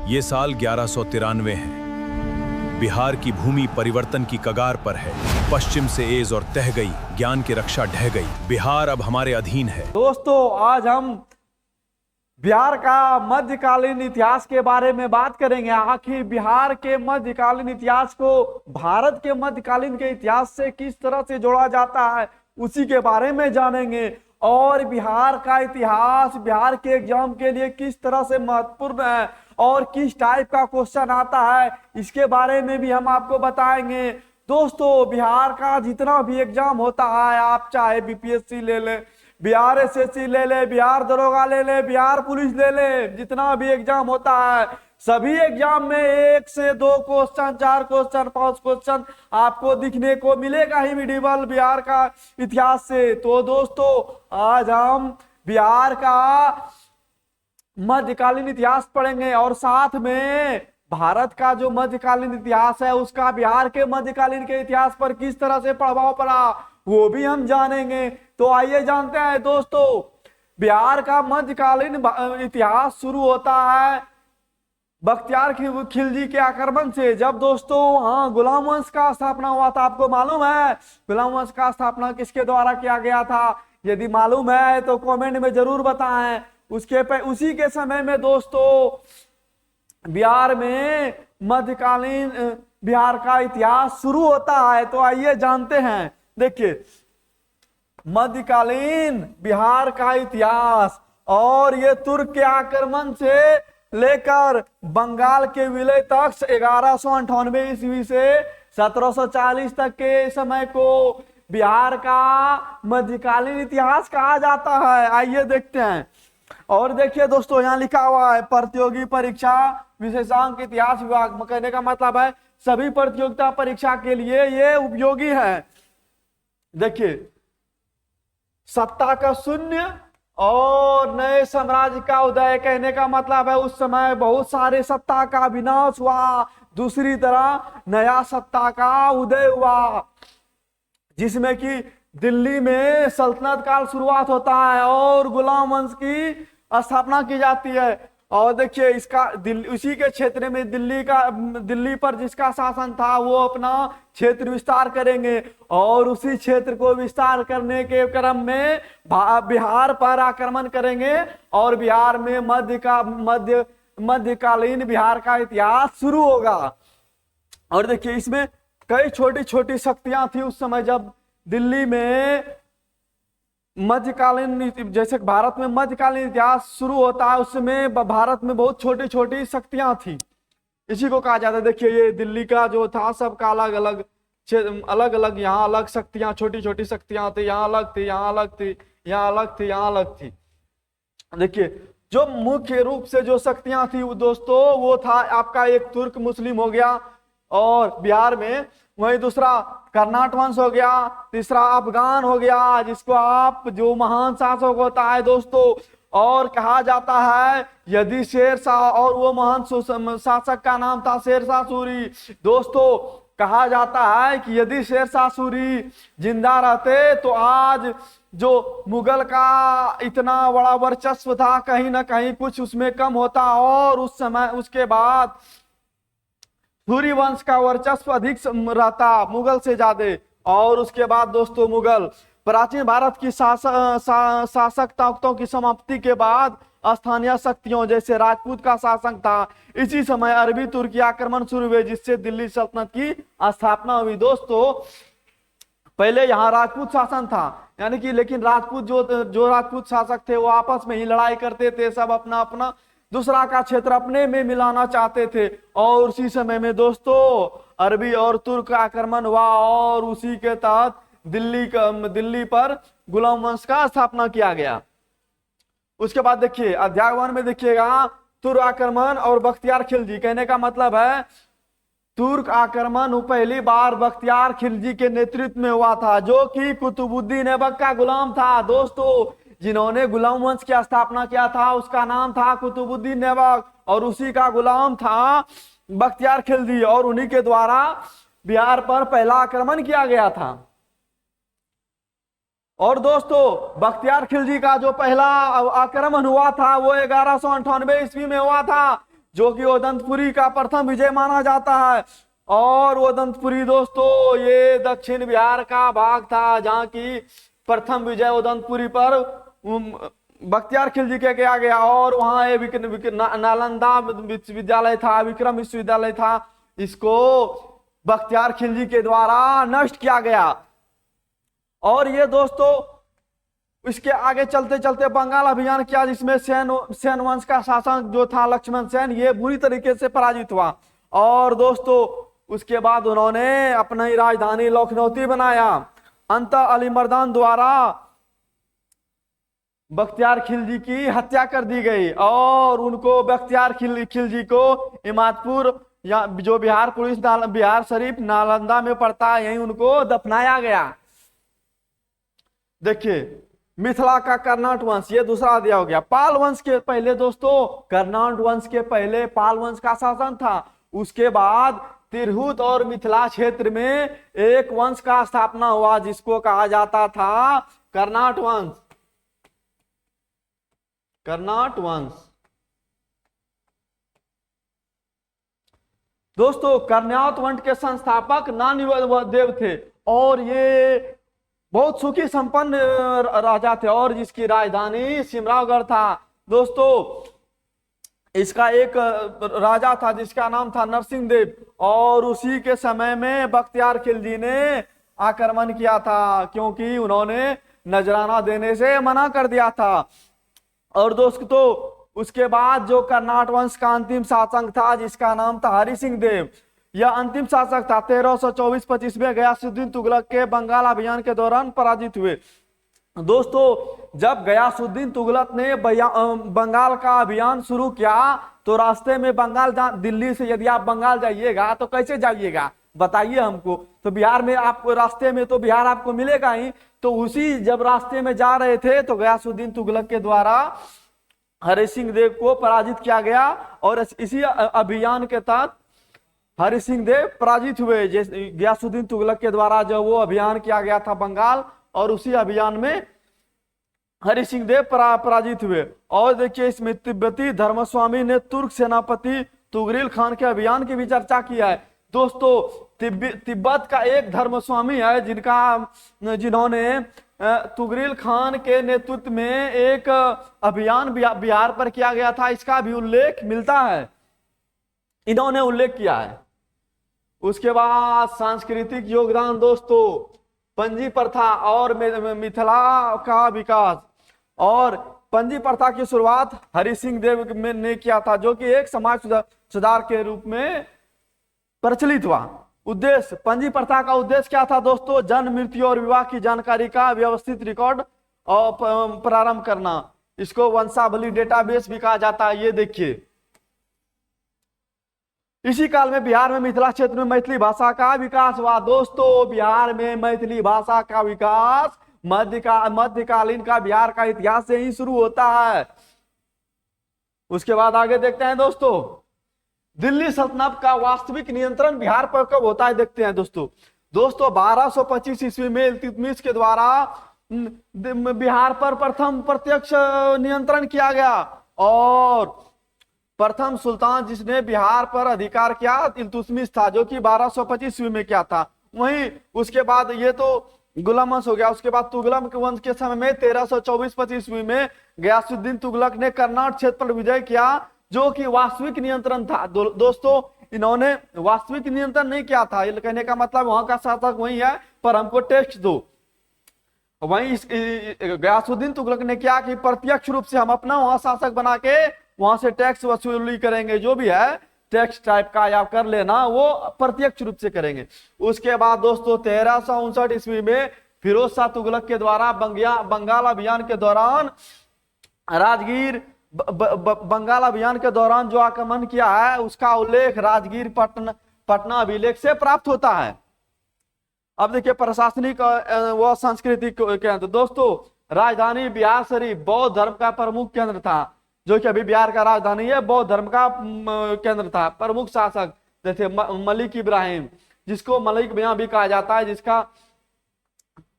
ये साल 1193 है। बिहार की भूमि परिवर्तन की कगार पर है। पश्चिम से एज और तह गई, ज्ञान की रक्षा ढह गई। बिहार अब हमारे अधीन है। दोस्तों, आज हम बिहार का मध्यकालीन इतिहास के बारे में बात करेंगे। आखिर बिहार के मध्यकालीन इतिहास को भारत के मध्यकालीन के इतिहास से किस तरह से जोड़ा जाता है, उसी के बारे में जानेंगे। और बिहार का इतिहास बिहार के एग्जाम के लिए किस तरह से महत्वपूर्ण है और किस टाइप का क्वेश्चन आता है, इसके बारे में भी हम आपको बताएंगे। दोस्तों, बिहार का जितना भी एग्जाम होता है, आप चाहे बीपीएससी ले लें, बिहार एसएससी ले ले, बिहार दरोगा ले ले, बिहार पुलिस ले ले, जितना भी एग्जाम होता है, सभी एग्जाम में 1 से 2 क्वेश्चन, 4 क्वेश्चन, 5 क्वेश्चन आपको दिखने को मिलेगा ही मेडिवल बिहार का इतिहास से। तो दोस्तों, आज हम बिहार का मध्यकालीन इतिहास पढ़ेंगे और साथ में भारत का जो मध्यकालीन इतिहास है उसका बिहार के मध्यकालीन के इतिहास पर किस तरह से प्रभाव पड़ा, वो भी हम जानेंगे। तो आइए जानते हैं दोस्तों, बिहार का मध्यकालीन इतिहास शुरू होता है बख्तियार खिलजी के आक्रमण से। जब दोस्तों वहां गुलाम वंश का स्थापना हुआ था। आपको मालूम है गुलाम वंश का स्थापना किसके द्वारा किया गया था? यदि मालूम है तो कमेंट में जरूर बताएं। उसी के समय में दोस्तों बिहार में मध्यकालीन बिहार का इतिहास शुरू होता है। तो आइए जानते हैं। देखिए, मध्यकालीन बिहार का इतिहास, और ये तुर्क के आक्रमण से लेकर बंगाल के विलय तक 1198 ईस्वी से 1740 तक के समय को बिहार का मध्यकालीन इतिहास कहा जाता है। आइए देखते हैं। और देखिए दोस्तों, यहाँ लिखा हुआ है प्रतियोगी परीक्षा विशेषांक इतिहास विभाग। कहने का मतलब है सभी प्रतियोगिता परीक्षा के लिए ये उपयोगी है। देखिए, सत्ता का शून्य और नए साम्राज्य का उदय। कहने का मतलब है उस समय बहुत सारे सत्ता का विनाश हुआ, दूसरी तरह नया सत्ता का उदय हुआ, जिसमें कि दिल्ली में सल्तनत काल शुरुआत होता है और गुलाम वंश की स्थापना की जाती है। और देखिए, इसका उसी के क्षेत्र में दिल्ली पर जिसका शासन था वो अपना क्षेत्र विस्तार करेंगे और उसी क्षेत्र को विस्तार करने के क्रम में बिहार पर आक्रमण करेंगे और बिहार में मध्यकालीन बिहार का इतिहास शुरू होगा। और देखिए, इसमें कई छोटी छोटी शक्तियां थी उस समय। जब दिल्ली में मध्यकालीन, जैसे भारत में मध्यकालीन इतिहास शुरू होता है, उसमें भारत में बहुत छोटी छोटी शक्तियां थी, इसी को कहा जाता है। देखिए, ये दिल्ली का जो था सबका अलग अलग यहाँ अलग शक्तियां, छोटी छोटी शक्तियां थी, यहाँ अलग थी, यहाँ अलग थी, यहाँ अलग थी, यहाँ अलग थी। देखिए, जो मुख्य रूप से जो शक्तियां थी वो दोस्तों, वो था आपका एक तुर्क मुस्लिम हो गया और बिहार में, वही दूसरा कर्नाट वंश हो गया, तीसरा अफगान हो गया, जिसको आप जो महान शासक होता है दोस्तों, और कहा जाता है यदि शेर शाह, और वो महान शासक का नाम था शेर शाह सूरी। दोस्तों, कहा जाता है कि यदि शेर शाह सूरी जिंदा रहते तो आज जो मुगल का इतना बड़ा वर्चस्व था, कहीं ना कहीं कुछ उसमें कम होता और उस समय उसके बाद सूर्य वंश का वर्चस्व अधिक रहता मुगल से ज्यादा। और उसके बाद दोस्तों मुगल प्राचीन भारत की शासक ताकतों की समाप्ति के बाद स्थानीय शक्तियों जैसे राजपूत का शासन था। इसी समय अरबी तुर्की आक्रमण शुरू हुए, जिससे दिल्ली सल्तनत की स्थापना हुई। दोस्तों, पहले यहाँ राजपूत शासन था, यानी कि लेकिन राजपूत जो राजपूत शासक थे वो आपस में ही लड़ाई करते थे, सब अपना अपना दूसरा का क्षेत्र अपने में मिलाना चाहते थे। और उसी समय में दोस्तों अरबी और तुर्क आक्रमण हुआ और उसी के तहत दिल्ली पर गुलाम वंश का स्थापना किया गया। उसके बाद देखिए, अध्याय 1 में देखिएगा तुर्क आक्रमण और बख्तियार खिलजी। कहने का मतलब है तुर्क आक्रमण पहली बार बख्तियार खिलजी के नेतृत्व में हुआ था, जो कि कुतुबुद्दीन ऐबक का गुलाम था। दोस्तों, जिन्होंने गुलाम वंश की स्थापना किया था उसका नाम था कुतुबुद्दीन ऐबक और उसी का गुलाम था बख्तियार खिलजी, और उन्हीं के द्वारा बिहार पर पहला आक्रमण किया गया था। और दोस्तों, बख्तियार खिलजी का जो पहला आक्रमण हुआ था वो 1198 ईस्वी में हुआ था, जो कि उदंतपुरी का प्रथम विजय माना जाता है। और उदंतपुरी दोस्तों ये दक्षिण बिहार का भाग था जहां की प्रथम विजय उदंतपुरी पर बख्तियार खिलजी के किया गया। और वहां नालंदा विश्वविद्यालय था, विक्रम विश्वविद्यालय था, इसको बख्तियार खिलजी के द्वारा नष्ट किया गया। और ये दोस्तों इसके आगे चलते चलते बंगाल अभियान किया, जिसमें सेन वंश का शासक जो था लक्ष्मण सेन, ये बुरी तरीके से पराजित हुआ। और दोस्तों उसके बाद उन्होंने अपनी राजधानी लखनऊ बनाया। अंततः अली मर्दान द्वारा बख्तियार खिलजी की हत्या कर दी गई और उनको बख्तियार खिलजी को इमादपुर या जो बिहार पुलिस बिहार शरीफ नालंदा में पड़ता है, यहीं उनको दफनाया गया। देखिए मिथिला का कर्नाट वंश, ये दूसरा अध्याय हो गया। पाल वंश के पहले दोस्तों, कर्नाट वंश के पहले पाल वंश का शासन था। उसके बाद तिरहुत और मिथिला क्षेत्र में एक वंश का स्थापना हुआ जिसको कहा जाता था कर्नाट वंश। कर्नाट वंश दोस्तों, कर्नाट वंश के संस्थापक नानीदेव थे और ये बहुत सुखी संपन्न राजा थे और जिसकी राजधानी सिमरावगढ़ था। दोस्तों इसका एक राजा था जिसका नाम था नरसिंह देव और उसी के समय में बख्तियार खिलजी ने आक्रमण किया था क्योंकि उन्होंने नजराना देने से मना कर दिया था। और दोस्तों उसके बाद जो कर्नाट वंश का अंतिम शासक था जिसका नाम था हरि सिंह देव, यह अंतिम शासक था। 1324-25 में गयासुद्दीन तुगलक के बंगाल अभियान के दौरान पराजित हुए। दोस्तों जब गयासुद्दीन तुगलक ने बंगाल का अभियान शुरू किया तो रास्ते में बंगाल दिल्ली से यदि आप बंगाल जाइएगा तो कैसे जाइएगा बताइए हमको। तो बिहार में आपको रास्ते में तो बिहार आपको मिलेगा ही। तो उसी जब रास्ते में जा रहे थे तो गयासुद्दीन तुगलक के द्वारा हरि सिंह देव को पराजित किया गया और इसी अभियान के तहत हरि सिंह देव पराजित हुए। गयासुद्दीन तुगलक के द्वारा जो वो अभियान किया गया था बंगाल, और उसी अभियान में हरि सिंह देव पराजित हुए। और देखिए इसमें तिब्बती धर्मस्वामी ने तुर्क सेनापति तुगरिल खान के अभियान की भी चर्चा किया है। दोस्तों तिब्बत का एक धर्मस्वामी है जिन्होंने तुगरिल खान के नेतृत्व में एक अभियान बिहार पर किया गया था, इसका भी उल्लेख मिलता है, इन्होंने उल्लेख किया है। उसके बाद सांस्कृतिक योगदान दोस्तों, पंजी प्रथा और मिथिला का विकास। और पंजी प्रथा की शुरुआत हरि सिंह देव ने किया था जो कि एक समाज सुधार के रूप में प्रचलित हुआ। उद्देश्य पंजी प्रथा का उद्देश्य क्या था दोस्तों? जन्म मृत्यु और विवाह की जानकारी का व्यवस्थित रिकॉर्ड और प्रारंभ करना। इसको वंशावली डेटाबेस भी कहा जाता है। ये देखिए इसी काल में बिहार में मिथिला क्षेत्र में मैथिली भाषा का विकास हुआ। दोस्तों बिहार में मैथिली भाषा का विकास मध्यकालीन का बिहार का इतिहास से ही शुरू होता है। उसके बाद आगे देखते हैं दोस्तों, दिल्ली सल्तनत का वास्तविक नियंत्रण बिहार पर कब होता है देखते हैं दोस्तों। 1225 ईस्वी में इल्तुतमिश के द्वारा बिहार पर प्रथम प्रत्यक्ष नियंत्रण किया गया और प्रथम सुल्तान जिसने बिहार पर अधिकार किया इल्तुतमिश था जो कि 1225 ईस्वी में किया था। वहीं उसके बाद ये तो गुलाम वंश हो गया। उसके बाद तुगलक वंश के समय में 1324-25 ईस्वी में गयासुद्दीन तुगलक ने कर्नाट क्षेत्र पर विजय किया जो कि वास्तविक नियंत्रण था। दोस्तों इन्होंने वास्तविक नियंत्रण नहीं किया था, ये कहने का मतलब वहां का शासक वही है पर हमको टेक्स्ट दो। वहीं गयासुद्दीन तुगलक ने क्या कि प्रत्यक्ष रूप से हम अपना वहां शासक बना के वहां से टैक्स वसूली करेंगे, जो भी है टैक्स टाइप का या कर लेना वो प्रत्यक्ष रूप से करेंगे। उसके बाद दोस्तों 1359 ईस्वी में फिरोज शाह तुगलक के द्वारा बंगाल अभियान के दौरान बंगाल अभियान के दौरान जो आक्रमण किया है उसका उल्लेख राजगीर पटना अभिलेख से प्राप्त होता है। अब देखिए प्रशासनिक व सांस्कृतिक केंद्र। दोस्तों राजधानी बिहार शरीफ बौद्ध धर्म का प्रमुख केंद्र था जो कि अभी बिहार का राजधानी है, बौद्ध धर्म का केंद्र था। प्रमुख शासक जैसे मलिक इब्राहिम, जिसको मलिक मियां भी कहा जाता है, जिसका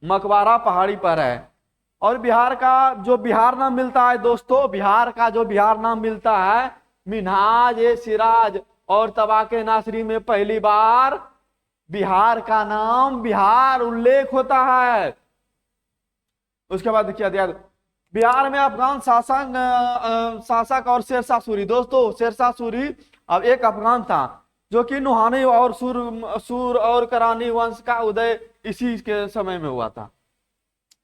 मकबरा पहाड़ी पर है। और बिहार का जो बिहार नाम मिलता है दोस्तों, बिहार का जो बिहार नाम मिलता है मिन्हाज ए सिराज और तबाके नासरी में पहली बार बिहार का नाम बिहार उल्लेख होता है। उसके बाद देखिए बिहार में अफगान शासक और शेरशाह सूरी। दोस्तों शेरशाह सूरी अब एक अफगान था जो कि नुहानी और सूर और करानी वंश का उदय इसी के समय में हुआ था।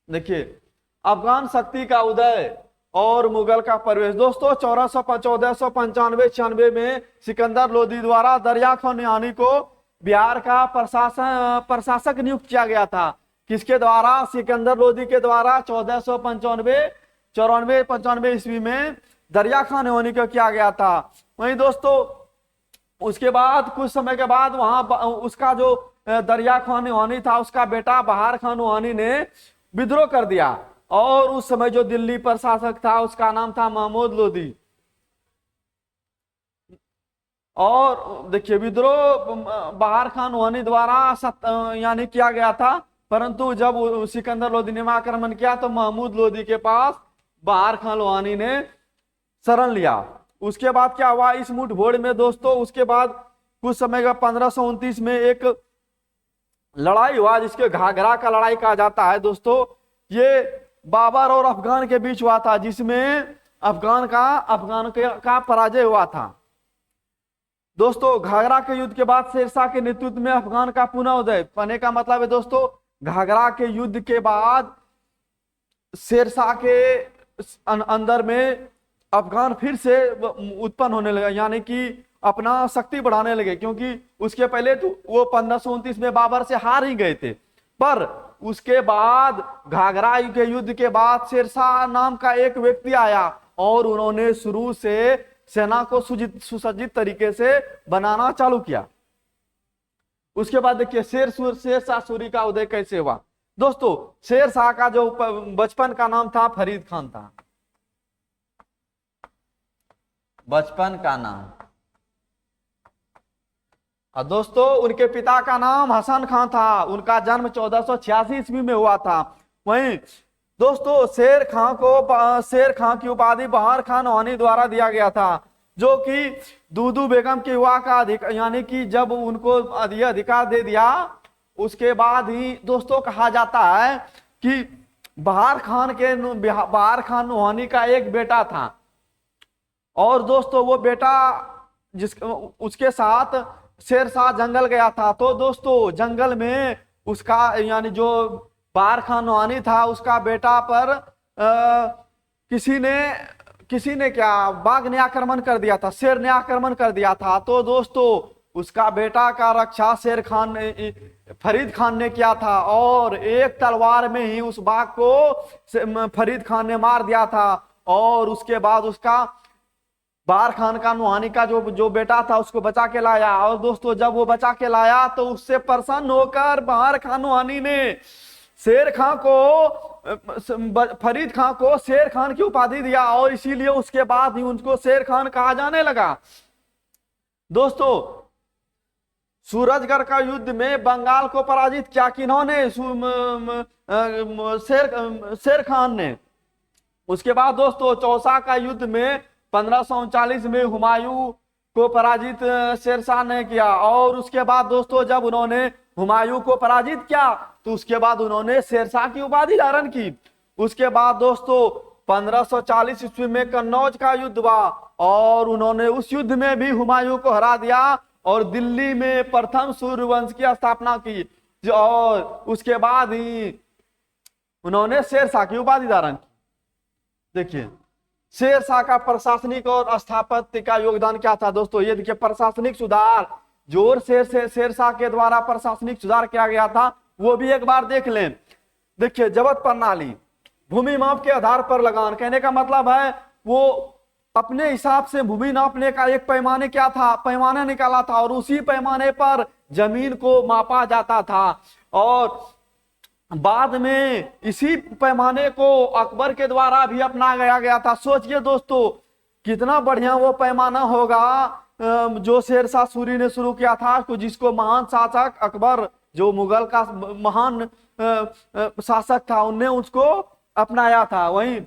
देखिए अफगान शक्ति का उदय और मुगल का प्रवेश। दोस्तों 1495 में सिकंदर लोदी द्वारा दरिया खान नुहानी को बिहार का प्रशासक नियुक्त किया गया था। किसके द्वारा? सिकंदर लोदी के द्वारा 1495 ईस्वी में दरिया खान नुहानी को किया गया था। वहीं दोस्तों उसके बाद कुछ समय के बाद वहां उसका जो दरिया खान नुहानी था उसका बेटा बहार खान नुहानी ने विद्रोह कर दिया और उस समय जो दिल्ली प्रशासक था उसका नाम था महमूद लोदी। और देखिए विद्रोह बहार खान नुहानी द्वारा यानी किया गया था, परंतु जब सिकंदर लोदी ने आक्रमण किया तो महमूद लोदी के पास बहार खान नुहानी ने शरण लिया। उसके बाद क्या हुआ इस मुठभेड़ में दोस्तों? उसके बाद कुछ समय का 1529 में एक लड़ाई हुआ जिसके घाघरा का लड़ाई कहा जाता है। दोस्तों ये बाबर और अफगान के बीच हुआ था जिसमें अफगान का पराजय हुआ था। दोस्तों घाघरा के युद्ध के बाद शेरशाह के नेतृत्व में अफगान का पुनः उदय। कहने का मतलब है दोस्तों घाघरा के युद्ध के बाद शेरशाह के अंदर में अफगान फिर से उत्पन्न होने लगा, यानी कि अपना शक्ति बढ़ाने लगे, क्योंकि उसके पहले तो वो 1529 में बाबर से हार ही गए थे। पर उसके बाद घाघरा के युद्ध के बाद शेरशाह नाम का एक व्यक्ति आया और उन्होंने शुरू से सेना को सुसज्जित तरीके से बनाना चालू किया। उसके बाद देखिए शेरशाह सूरी का उदय कैसे हुआ। दोस्तों शेरशाह का जो बचपन का नाम था फरीद खान था, बचपन का नाम। और दोस्तों उनके पिता का नाम हसन खान था, उनका जन्म 1486 ईस्वी में हुआ था। वहीं दोस्तों शेर खां की उपाधि बहार खान नुहानी द्वारा दिया गया था, जो कि दूदू बेगम के विवाह का यानी कि जब उनको यह अधिकार दे दिया उसके बाद ही दोस्तों कहा जाता है कि बहार खान नुहानी का एक बेटा था और दोस्तों वो बेटा उसके साथ शेरशाह जंगल गया था। तो दोस्तों जंगल में उसका यानी जो बहार खान नुहानी था उसका बेटा पर किसी ने क्या बाघ ने आक्रमण कर दिया था, शेर ने आक्रमण कर दिया था। तो दोस्तों उसका बेटा का रक्षा फरीद खान ने किया था और एक तलवार में ही उस बाघ को फरीद खान ने मार दिया था। और उसके बाद उसका बहार खान का नुहानी का जो बेटा था उसको बचा के लाया। और दोस्तों जब वो बचा के लाया तो उससे प्रसन्न होकर बहार खान नुहानी ने फरीद खान को शेर खान की उपाधि दिया और इसीलिए उसके बाद ही उनको शेर खान कहा जाने लगा। दोस्तों सूरजगढ़ का युद्ध में बंगाल को पराजित किया किन्होंने? शेर खान ने। उसके बाद दोस्तों चौसा का युद्ध में 1539 में हुमायूं को पराजित शेरशाह ने किया। और उसके बाद दोस्तों जब उन्होंने हुमायूं को पराजित किया तो उसके बाद उन्होंने शेरशाह की उपाधि धारण की। उसके बाद दोस्तों 1540 ईस्वी में कन्नौज का युद्ध हुआ और उन्होंने उस युद्ध में भी हुमायूं को हरा दिया और दिल्ली में प्रथम सूर्यवंश की स्थापना की। और उसके बाद ही उन्होंने शेरशाह की उपाधि धारण की। देखिए शेरशाह का प्रशासनिक और स्थापत्य का योगदान क्या था दोस्तों? ये देखिए प्रशासनिक सुधार, जोर से शेरशाह के द्वारा प्रशासनिक सुधार किया गया था, वो भी एक बार देख लें। देखिए जबत प्रणाली, भूमि माप के आधार पर लगान। कहने का मतलब है वो अपने हिसाब से भूमि नापने का एक पैमाने क्या था, पैमाना निकाला था और उसी पैमाने पर जमीन को मापा जाता था। और बाद में इसी पैमाने को अकबर के द्वारा भी अपनाया गया था। सोचिए दोस्तों कितना बढ़िया वो पैमाना होगा जो शेरशाह सूरी ने शुरू किया था, जिसको महान शासक अकबर जो मुगल का महान शासक था उनने उसको अपनाया था। वहीं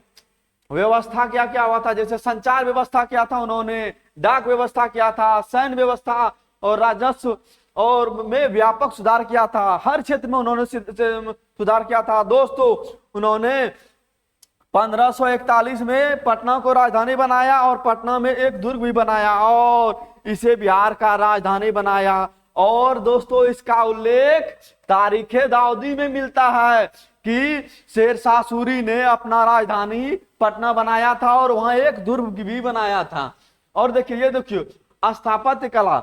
व्यवस्था क्या क्या हुआ था, जैसे संचार व्यवस्था किया था उन्होंने, डाक व्यवस्था किया था, सैन्य व्यवस्था और राजस्व और में व्यापक सुधार किया था। हर क्षेत्र में उन्होंने सुधार किया था। दोस्तों उन्होंने 1541 में पटना को राजधानी बनाया और पटना में एक दुर्ग भी बनाया और इसे बिहार का राजधानी बनाया। और दोस्तों इसका उल्लेख तारीखे दाऊदी में मिलता है कि शेरशाह सूरी ने अपना राजधानी पटना बनाया था और वहां एक दुर्ग भी बनाया था। और देखिए ये देखिए स्थापत्य कला,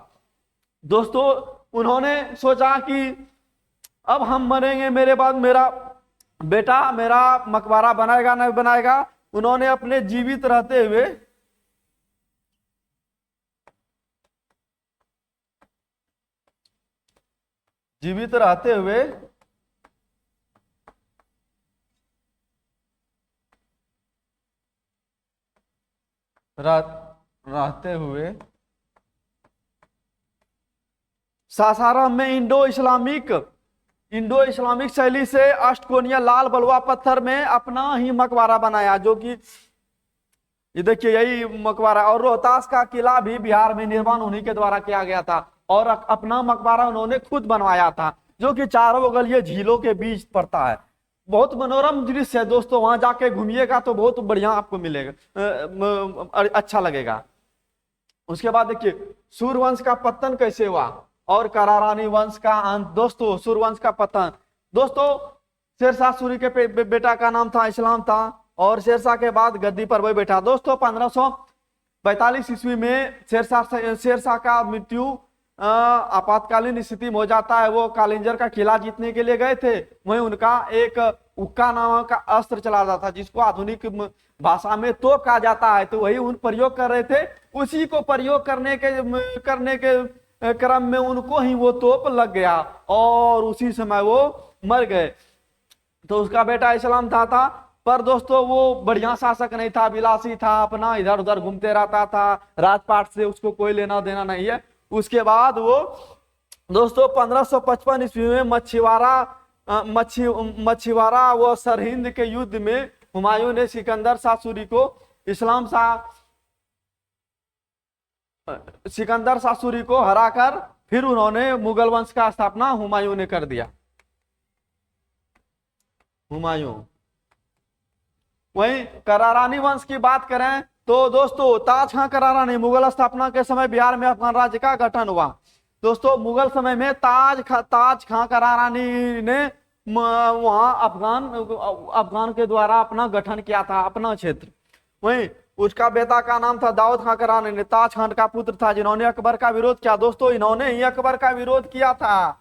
दोस्तों उन्होंने सोचा कि अब हम मरेंगे, मेरे बाद मेरा बेटा मेरा मकबरा बनाएगा नहीं बनाएगा। उन्होंने अपने जीवित रहते हुए रहते हुए सासाराम में इंडो इस्लामिक शैली से अष्टकोणीय लाल बलुआ पत्थर में अपना ही मकबरा बनाया, जो कि ये देखिए यही मकबरा। और रोहतास का किला भी बिहार में निर्माण उन्हीं के द्वारा किया गया था और अपना मकबरा उन्होंने खुद बनवाया था, जो कि चारों बगल ये झीलों के बीच पड़ता है। बहुत मनोरम दृश्य है दोस्तों, वहां जाके घूमिएगा तो बहुत बढ़िया आपको मिलेगा, अच्छा लगेगा। उसके बाद देखिए सूर्यवंश का पतन कैसे हुआ और करारानी वंश का अंत। दोस्तों सूर्यवंश का पतन, दोस्तों शेरशाह सूरी के बेटा का नाम था इस्लाम था और शेरशाह के बाद गद्दी पर वही बैठा। दोस्तों 1542 ईस्वी में शेरशाह का मृत्यु आपातकालीन स्थिति में हो जाता है। वो कालिंजर का किला जीतने के लिए गए थे, वहीं उनका एक उक्का नाम का अस्त्र चला जाता था जिसको आधुनिक भाषा में तोप कहा जाता है, तो वही उन प्रयोग कर रहे थे। उसी को प्रयोग करने के क्रम में उनको ही वो तोप लग गया और उसी समय वो मर गए। तो उसका बेटा इस्लाम था पर दोस्तों वो बढ़िया शासक नहीं था, विलासी था, अपना इधर उधर घूमते रहता था, राजपाट से उसको कोई लेना देना नहीं है। उसके बाद वो दोस्तों 1555 ईस्वी में मछीवारा व सरहिंद के युद्ध में हुमायूं ने सिकंदर शाह सूरी को हराकर फिर उन्होंने मुगल वंश का स्थापना हुमायूं ने कर दिया। हुमायूं। वहीं करारानी वंश की बात करें तो दोस्तों ताज खां करारानी मुगल स्थापना के समय बिहार में अफगान राज्य का गठन हुआ। दोस्तों मुगल समय में ताज खां करारानी ने वहां अफगान के द्वारा अपना गठन किया था, अपना क्षेत्र। वहीं उसका बेटा का नाम था दाऊद खां करारानी ने ताज खान का पुत्र था जिन्होंने अकबर का विरोध किया। दोस्तों इन्होंने ही अकबर का विरोध किया था,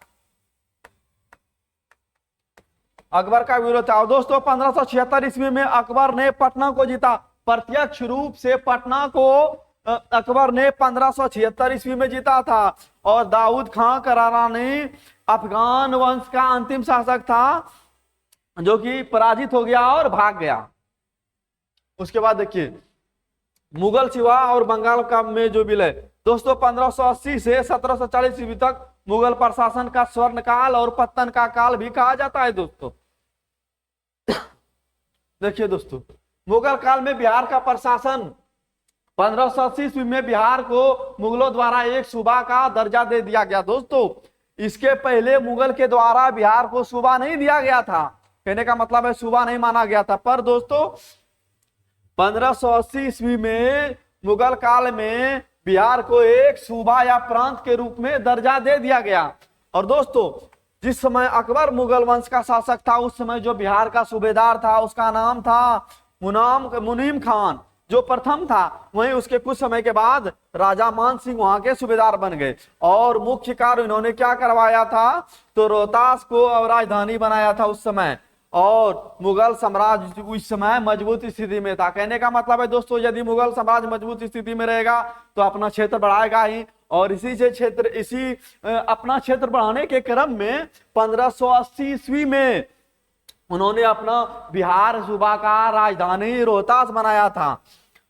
अकबर का विरोध था। दोस्तों 1576 ईस्वी में अकबर ने पटना को जीता। प्रत्यक्ष रूप से पटना को अकबर ने 1576 ईस्वी में जीता था और दाऊद खां करारानी अफगान वंश का अंतिम शासक था जो कि पराजित हो गया और भाग गया। उसके बाद देखिए मुगल सिवा और बंगाल का में जो विलय। दोस्तों 1580 से 1740 ईस्वी तक मुगल प्रशासन का स्वर्ण काल और पतन का काल भी कहा जाता है। दोस्तों देखिए दोस्तों मुगल काल में बिहार का प्रशासन 1580 ईस्वी में बिहार को मुगलों द्वारा एक सूबा का दर्जा दे दिया गया। दोस्तों इसके पहले मुगल के द्वारा बिहार को सूबा नहीं दिया गया था, कहने का मतलब है सूबा नहीं माना गया था। पर दोस्तों 1580 ईस्वी में मुगल काल में बिहार को एक सूबा या प्रांत के रूप में दर्जा दे दिया गया। और दोस्तों जिस समय अकबर मुगल वंश का शासक था उस समय जो बिहार का सूबेदार था उसका नाम था मुनीम खान जो प्रथम था। वहीं उसके कुछ समय के बाद राजा मान सिंह वहां के सूबेदार बन गए और मुख्य कार्य इन्होंने क्या करवाया था तो रोहतास को राजधानी बनाया था उस समय। और मुगल साम्राज्य उस समय मजबूत स्थिति में था। कहने का मतलब है दोस्तों यदि मुगल साम्राज्य मजबूत स्थिति में रहेगा तो अपना क्षेत्र बढ़ाएगा ही और अपना क्षेत्र बढ़ाने के क्रम में 1580 ईस्वी में उन्होंने अपना बिहार सूबा का राजधानी रोहतास बनाया था।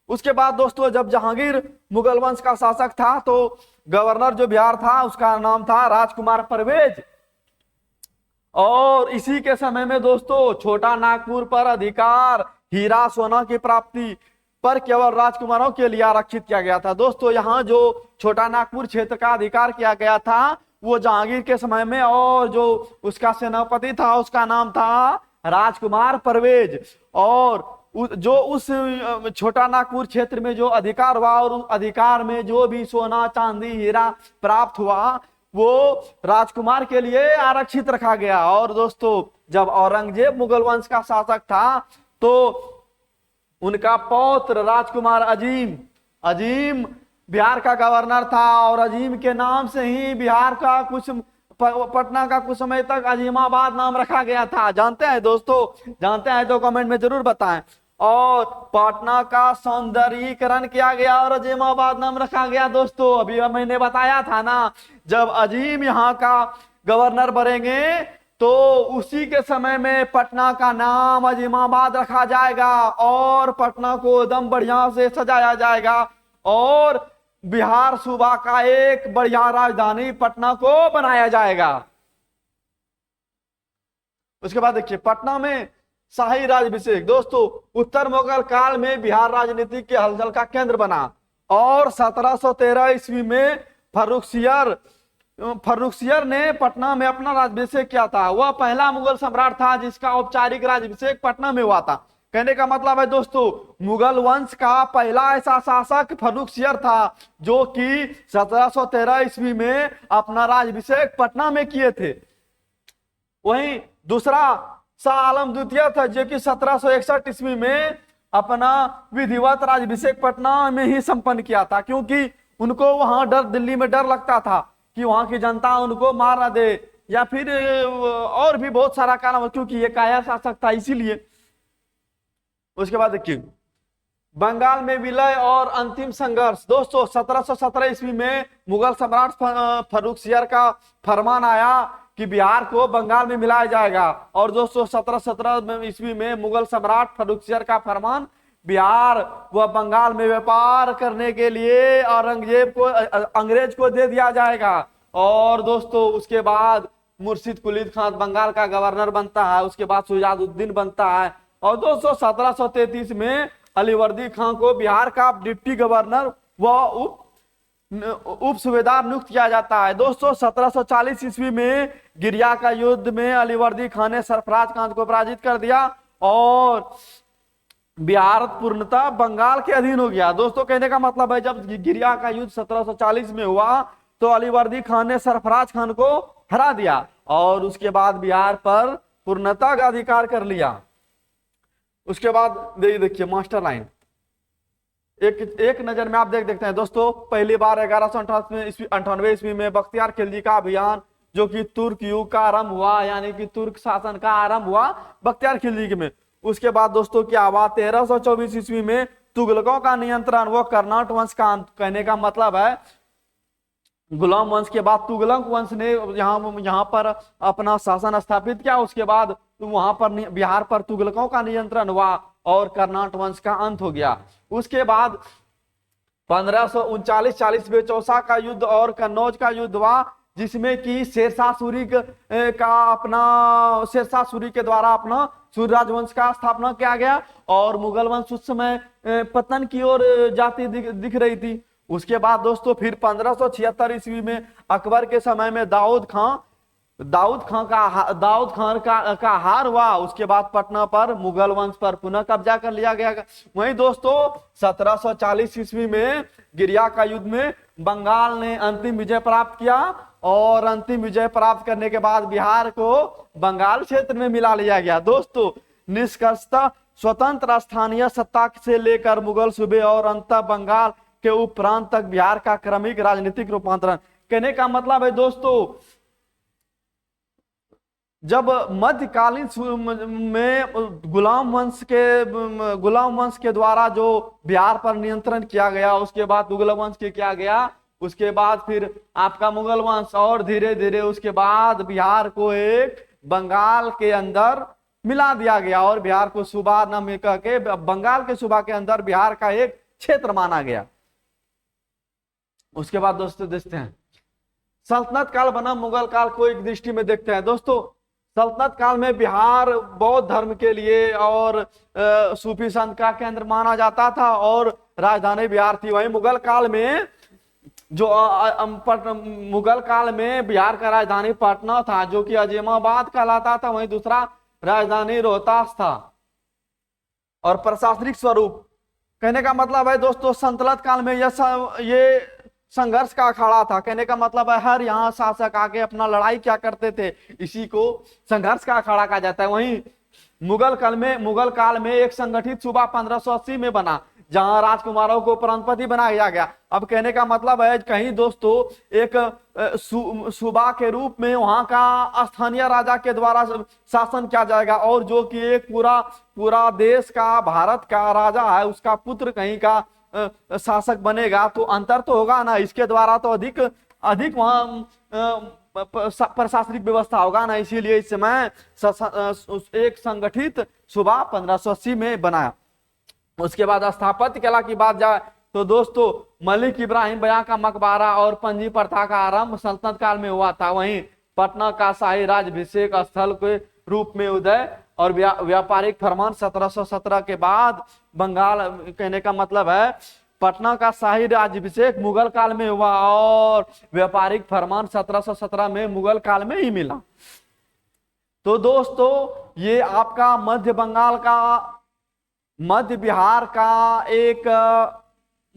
उसके बाद दोस्तों जब जहांगीर मुगल वंश का शासक था तो गवर्नर जो बिहार था उसका नाम था राजकुमार परवेज। और इसी के समय में दोस्तों छोटा नागपुर पर अधिकार हीरा सोना की प्राप्ति पर केवल राजकुमारों के लिए आरक्षित किया गया था। दोस्तों यहाँ जो छोटा नागपुर क्षेत्र का अधिकार किया गया था वो जहांगीर के समय में, और जो उसका सेनापति था उसका नाम था राजकुमार परवेज। और जो उस छोटा नागपुर क्षेत्र में जो अधिकार हुआ और उस अधिकार में जो भी सोना चांदी हीरा प्राप्त हुआ वो राजकुमार के लिए आरक्षित रखा गया। और दोस्तों जब औरंगजेब मुगल वंश का शासक था तो उनका पौत्र राजकुमार अजीम बिहार का गवर्नर था, और अजीम के नाम से ही बिहार का कुछ पटना का कुछ समय तक अजीमाबाद नाम रखा गया था। जानते हैं दोस्तों? जानते हैं तो कमेंट में जरूर बताएं। और पटना का सौंदर्यीकरण किया गया और अजीमाबाद नाम रखा गया। दोस्तों अभी मैंने बताया था ना, जब अजीम यहाँ का गवर्नर बनेंगे तो उसी के समय में पटना का नाम अजीमाबाद रखा जाएगा और पटना को एकदम बढ़िया से सजाया जाएगा और बिहार सूबा का एक बढ़िया राजधानी पटना को बनाया जाएगा। उसके बाद देखिए पटना में शाही राज्याभिषेक। दोस्तों उत्तर मुगल काल में बिहार राजनीति के हलचल का केंद्र बना और 1713 ईस्वी में फर्रुखसियर ने पटना में अपना राज्याभिषेक किया था। वह पहला मुगल सम्राट था जिसका औपचारिक राज्याभिषेक पटना में हुआ था। कहने का मतलब है दोस्तों मुगल वंश का पहला ऐसा शासक फर्रुखसियर था जो कि 1713 ईस्वी में अपना राज्याभिषेक पटना में किए थे। वहीं दूसरा शाह आलम द्वितीय था जो कि 1761 ईस्वी में अपना विधिवत राज्याभिषेक पटना में ही संपन्न किया था, क्योंकि उनको वहां दिल्ली में डर लगता था कि वहां की जनता उनको मार ना दे या फिर और भी बहुत सारा कारण, क्योंकि ये काया शासक था इसीलिए। उसके बाद देखिए बंगाल में विलय और अंतिम संघर्ष। दोस्तों 1717 ईस्वी में मुगल सम्राट फर्रुखसियर का फरमान आया कि बिहार को बंगाल में मिलाया जाएगा। और दोस्तों 1717 ईस्वी में मुगल सम्राट फर्रुखसियर का फरमान बिहार व बंगाल में व्यापार करने के लिए औरंगजेब को अंग्रेज को दे दिया जाएगा। और दोस्तों उसके बाद मुर्शिद कुली खान बंगाल का गवर्नर बनता है, उसके बाद शुजाउद्दीन बनता है। और दोस्तों 1733 में अलीवर्दी खान को बिहार का डिप्टी गवर्नर व उप सूबेदार नियुक्त किया जाता है। दोस्तों 1740 ईस्वी में गिरिया का युद्ध में अलीवर्दी खान ने सरफराज खान को पराजित कर दिया और बिहार पूर्णतः बंगाल के अधीन हो गया। दोस्तों कहने का मतलब है जब गिरिया का युद्ध 1740 में हुआ तो अलीवर्दी खान ने सरफराज खान को हरा दिया और उसके बाद बिहार पर पूर्णतः का अधिकार कर लिया। उसके बाद देखिए मास्टर लाइन एक नजर में आप देखते हैं। दोस्तों पहली बार 1198 ईस्वी में बख्तियार खिलजी का अभियान जो कि तुर्क युग का आरंभ हुआ, यानी कि तुर्क शासन का आरंभ हुआ बख्तियार खिलजी में। उसके बाद दोस्तों क्या हुआ 1324 ईस्वी में तुगलकों का नियंत्रण वो कर्नाट वंश का अंत। कहने का मतलब है गुलाम वंश के बाद तुगलक वंश ने यहाँ पर अपना शासन स्थापित किया। उसके बाद वहां पर बिहार पर तुगलकों का नियंत्रण हुआ और कर्नाट वंश का अंत हो गया। उसके बाद 1539-40 में चौसा का युद्ध और कन्नौज का युद्ध हुआ, जिसमें कि शेरशाह सूरी के द्वारा अपना सूर्य राजवंश का स्थापना किया गया और मुगल वंश उस समय पतन की ओर जाती दिख रही थी। उसके बाद दोस्तों फिर 1576 ईस्वी में अकबर के समय में दाऊद खान का हार हुआ। उसके बाद पटना पर मुगल वंश पर पुनः कब्जा कर लिया गया। वहीं दोस्तों 1740 ईस्वी में गिरिया का युद्ध में बंगाल ने अंतिम विजय प्राप्त किया और अंतिम विजय प्राप्त करने के बाद बिहार को बंगाल क्षेत्र में मिला लिया गया। दोस्तों निष्कर्षतः स्वतंत्र स्थानीय सत्ता से लेकर मुगल सूबे और अंत बंगाल के उपरांत तक बिहार का क्रमिक राजनीतिक रूपांतरण। कहने का मतलब है दोस्तों जब मध्यकालीन में गुलाम वंश के द्वारा जो बिहार पर नियंत्रण किया गया, उसके बाद तुगलक वंश के किया गया, उसके बाद फिर आपका मुगल वंश और धीरे धीरे उसके बाद बिहार को एक बंगाल के अंदर मिला दिया गया और बिहार को सूबा न कह के बंगाल के सूबा के अंदर बिहार का एक क्षेत्र माना गया। उसके बाद दोस्तों देखते हैं सल्तनत काल बना मुगल काल को एक दृष्टि में देखते हैं। दोस्तों सल्तनत काल में बिहार बौद्ध धर्म के लिए और सूफी संत का केंद्र माना जाता था और राजधानी बिहार थी। वहीं मुगल काल में मुगल काल में बिहार का राजधानी पटना था, जो कि अजीमाबाद कहलाता था। वहीं दूसरा राजधानी रोहतास था। और प्रशासनिक स्वरूप, कहने का मतलब है दोस्तों, सल्तनत काल में ये संघर्ष का अखाड़ा था। कहने का मतलब है हर यहाँ शासक आके अपना लड़ाई क्या करते थे, इसी को संघर्ष का अखाड़ा कहा जाता है। वहीं मुगल काल में एक संगठित सूबा 1580 में बना, जहां राजकुमारों को प्रांतपति बनाया गया। अब कहने का मतलब है कहीं दोस्तों एक सूबा के रूप में वहां का स्थानीय राजा के द्वारा शासन किया जाएगा, और जो कि एक पूरा देश का, भारत का राजा है, उसका पुत्र कहीं का शासक बनेगा, तो अंतर तो होगा ना। इसके द्वारा तो अधिक वहां प्रशासनिक व्यवस्था होगा ना। इसीलिए इस समय एक संगठित सूबा 1580 में बनाया। उसके बाद स्थापत्य कला की बात जाए तो दोस्तों, मलिक इब्राहिम बयां का मकबरा और पंजी प्रथा का आरंभ सल्तनत काल में हुआ था। वहीं पटना का शाही राज्याभिषेक स्थल के रूप में उदय और व्यापारिक फरमान 1717 के बाद बंगाल, कहने का मतलब है पटना का शाही राज्याभिषेक मुगल काल में हुआ और व्यापारिक फरमान 1717 में मुगल काल में ही मिला। तो दोस्तों ये आपका मध्य बिहार का एक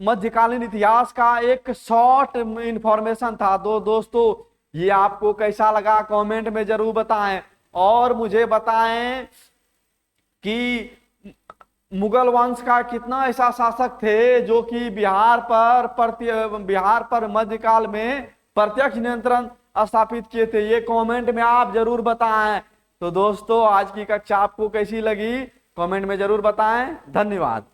मध्यकालीन इतिहास का एक शॉर्ट इंफॉर्मेशन था। दोस्तों ये आपको कैसा लगा कमेंट में जरूर बताएं, और मुझे बताएं कि मुगल वंश का कितना ऐसा शासक थे जो कि बिहार पर मध्यकाल में प्रत्यक्ष नियंत्रण स्थापित किए थे। ये कमेंट में आप जरूर बताएं। तो दोस्तों आज की कक्षा आपको कैसी लगी कमेंट में जरूर बताएं। धन्यवाद।